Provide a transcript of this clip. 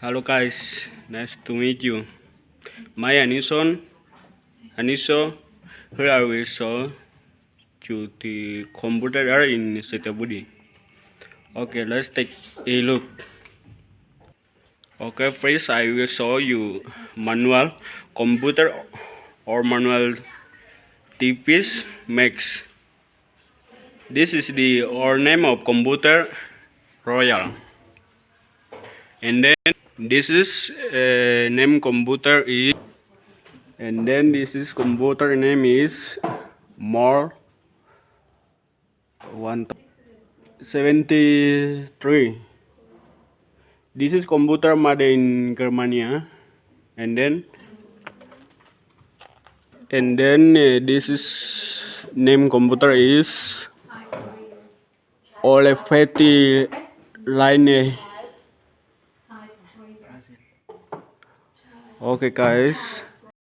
Hello guys, nice to meet you. My Aniso. Here I will show you the computer in Setia Budi. Okay, let's take a look. Okay, first I will show you manual computer or manual typist makes. This is the or name of computer Royal, and then this is name computer is. And then this is computer name is more 173. This is computer made in Germany, and then this is name computer is Olivetti Line. Okay guys,